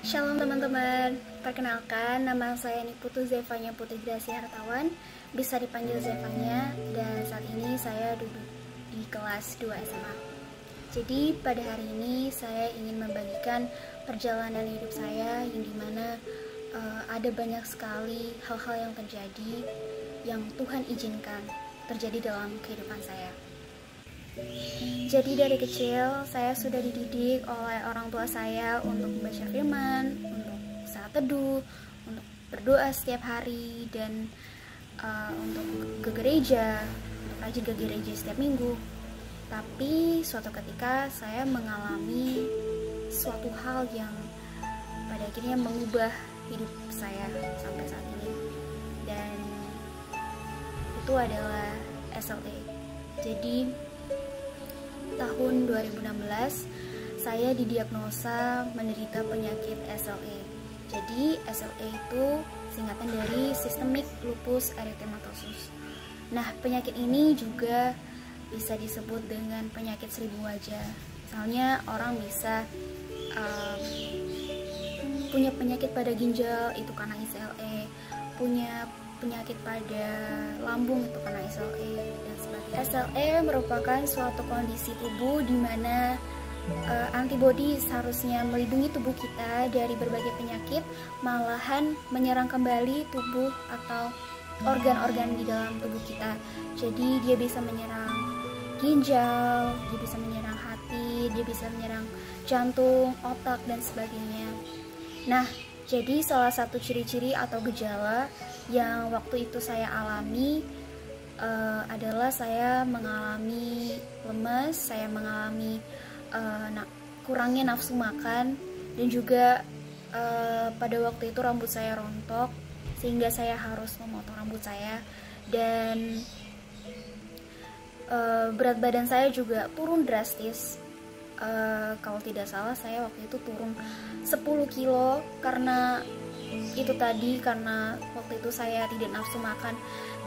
Shalom teman-teman, perkenalkan nama saya Niputu Zevanya Putri Gracia Hartawan, bisa dipanggil Zevanya, dan saat ini saya duduk di kelas 2 SMA. Jadi pada hari ini saya ingin membagikan perjalanan hidup saya yang dimana ada banyak sekali hal-hal yang terjadi yang Tuhan izinkan terjadi dalam kehidupan saya. Jadi dari kecil saya sudah dididik oleh orang tua saya untuk membaca firman, untuk saat teduh, untuk berdoa setiap hari, dan untuk ke gereja, untuk rajin ke gereja setiap minggu. Tapi suatu ketika saya mengalami suatu hal yang pada akhirnya mengubah hidup saya sampai saat ini, dan itu adalah SLA. Jadi tahun 2016 saya didiagnosa menderita penyakit SLE. Jadi SLE itu singkatan dari Systemic Lupus Erythematosus. Nah, penyakit ini juga bisa disebut dengan penyakit seribu wajah. Misalnya orang bisa punya penyakit pada ginjal itu karena SLE, punya penyakit pada lambung itu karena SLE dan sebagainya. SLE merupakan suatu kondisi tubuh di mana antibodi seharusnya melindungi tubuh kita dari berbagai penyakit, malahan menyerang kembali tubuh atau organ-organ di dalam tubuh kita. Jadi dia bisa menyerang ginjal, dia bisa menyerang hati, dia bisa menyerang jantung, otak, dan sebagainya. Nah, jadi salah satu ciri-ciri atau gejala yang waktu itu saya alami adalah saya mengalami lemas, saya mengalami kurangnya nafsu makan, dan juga pada waktu itu rambut saya rontok sehingga saya harus memotong rambut saya, dan berat badan saya juga turun drastis. Kalau tidak salah saya waktu itu turun 10 kilo karena itu tadi, karena waktu itu saya tidak nafsu makan,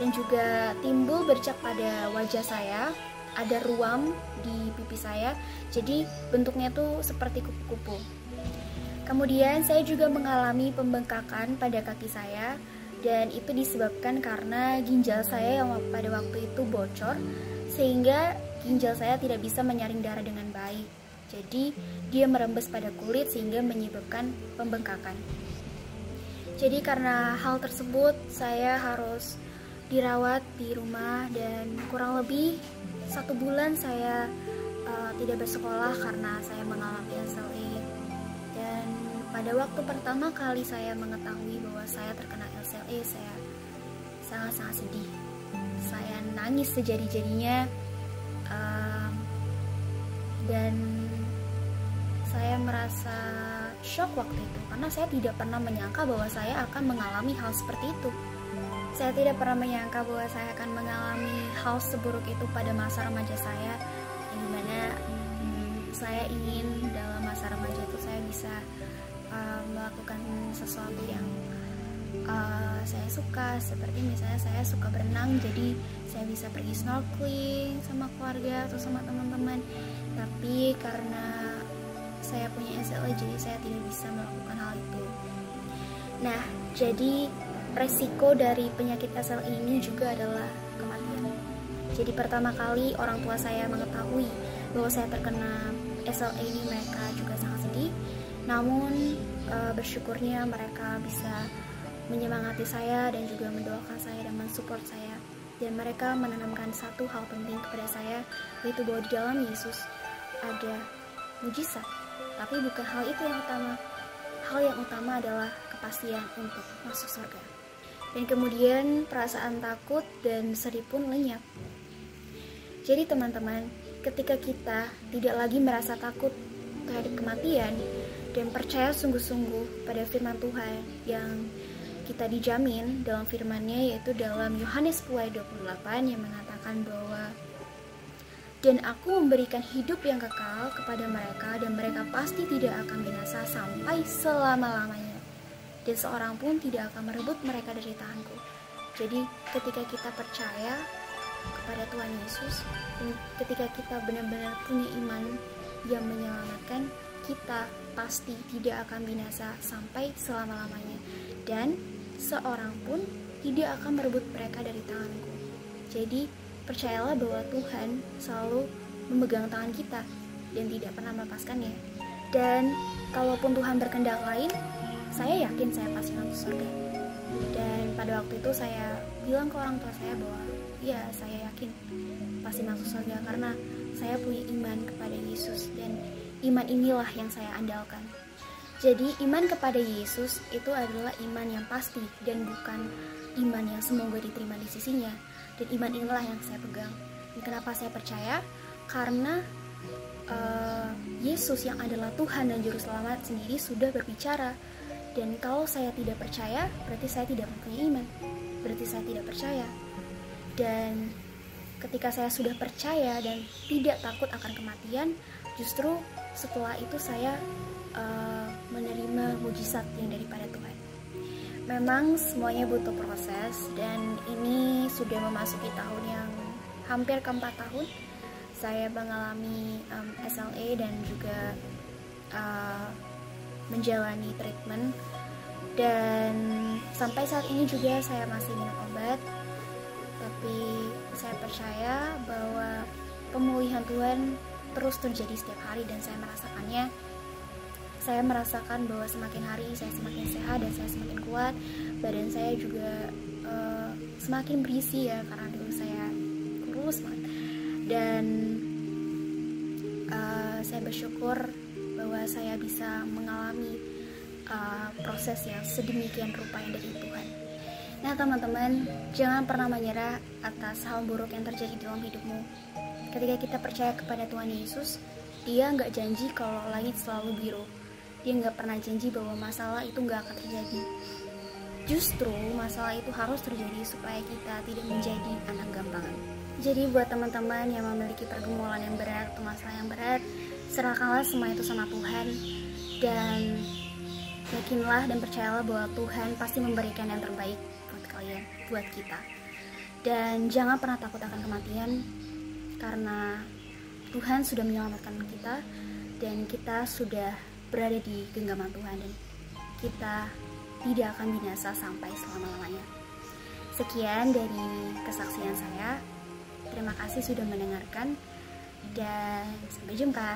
dan juga timbul bercak pada wajah saya, ada ruam di pipi saya, jadi bentuknya tuh seperti kupu-kupu. Kemudian saya juga mengalami pembengkakan pada kaki saya, dan itu disebabkan karena ginjal saya yang pada waktu itu bocor, sehingga ginjal saya tidak bisa menyaring darah dengan baik. Jadi dia merembes pada kulit sehingga menyebabkan pembengkakan. Jadi karena hal tersebut saya harus dirawat di rumah, dan kurang lebih 1 bulan saya tidak bersekolah karena saya mengalami SLE. Dan pada waktu pertama kali saya mengetahui bahwa saya terkena SLE, saya sangat-sangat sedih. Saya nangis sejadi-jadinya, dan saya merasa shock waktu itu karena saya tidak pernah menyangka bahwa saya akan mengalami hal seperti itu. Saya tidak pernah menyangka bahwa saya akan mengalami hal seburuk itu pada masa remaja saya, yang dimana saya ingin dalam masa remaja itu saya bisa melakukan sesuatu yang saya suka, seperti misalnya saya suka berenang, jadi saya bisa pergi snorkeling sama keluarga atau sama teman-teman. Tapi karena saya punya SLE, jadi saya tidak bisa melakukan hal itu. Nah, jadi resiko dari penyakit SLE ini juga adalah kematian. Jadi pertama kali orang tua saya mengetahui bahwa saya terkena SLE ini, mereka juga sangat sedih. Namun bersyukurnya mereka bisa menyemangati saya dan juga mendoakan saya dan mensupport saya. Dan mereka menanamkan satu hal penting kepada saya, yaitu bahwa di dalam Yesus ada mujizat. Tapi bukan hal itu yang utama. Hal yang utama adalah kepastian untuk masuk surga. Dan kemudian perasaan takut dan sedih pun lenyap. Jadi teman-teman, ketika kita tidak lagi merasa takut terhadap kematian dan percaya sungguh-sungguh pada firman Tuhan yang kita dijamin dalam firman-Nya, yaitu dalam Yohanes 10:28 yang mengatakan bahwa dan aku memberikan hidup yang kekal kepada mereka, dan mereka pasti tidak akan binasa sampai selama-lamanya, dan seorang pun tidak akan merebut mereka dari tanganku. Jadi ketika kita percaya kepada Tuhan Yesus, dan ketika kita benar-benar punya iman yang menyelamatkan, kita pasti tidak akan binasa sampai selama-lamanya, dan seorang pun tidak akan merebut mereka dari tanganku. Jadi percayalah bahwa Tuhan selalu memegang tangan kita dan tidak pernah melepaskannya. Dan kalaupun Tuhan berkehendak lain, saya yakin saya pasti masuk surga. Dan pada waktu itu saya bilang ke orang tua saya bahwa ya, saya yakin pasti masuk surga karena saya punya iman kepada Yesus, dan iman inilah yang saya andalkan. Jadi iman kepada Yesus itu adalah iman yang pasti dan bukan iman yang semoga diterima di sisinya. Dan iman inilah yang saya pegang. Dan kenapa saya percaya? Karena Yesus yang adalah Tuhan dan Juru Selamat sendiri sudah berbicara. Dan kalau saya tidak percaya, berarti saya tidak mempunyai iman. Berarti saya tidak percaya. Dan ketika saya sudah percaya dan tidak takut akan kematian, justru setelah itu saya menerima mujizat yang daripada Tuhan. Memang semuanya butuh proses, dan ini sudah memasuki tahun yang hampir ke-4 tahun saya mengalami SLA dan juga menjalani treatment, dan sampai saat ini juga saya masih minum obat. Tapi saya percaya bahwa pemulihan Tuhan terus terjadi setiap hari, dan saya merasakannya. Saya merasakan bahwa semakin hari saya semakin sehat dan saya semakin kuat. Badan saya juga semakin berisi ya, karena dulu saya kurus banget. Dan saya bersyukur bahwa saya bisa mengalami proses yang sedemikian rupa yang dari Tuhan. Nah teman-teman, jangan pernah menyerah atas hal buruk yang terjadi dalam hidupmu. Ketika kita percaya kepada Tuhan Yesus, Dia nggak janji kalau langit selalu biru. Dia nggak pernah janji bahwa masalah itu nggak akan terjadi. Justru masalah itu harus terjadi supaya kita tidak menjadi anak gampangan. Jadi buat teman-teman yang memiliki pergumulan yang berat atau masalah yang berat, serahkanlah semua itu sama Tuhan, dan yakinlah dan percayalah bahwa Tuhan pasti memberikan yang terbaik buat kalian, buat kita. Dan jangan pernah takut akan kematian, karena Tuhan sudah menyelamatkan kita, dan kita sudah berada di genggaman Tuhan, dan kita tidak akan binasa sampai selama-lamanya. Sekian dari kesaksian saya. Terima kasih sudah mendengarkan, dan sampai jumpa.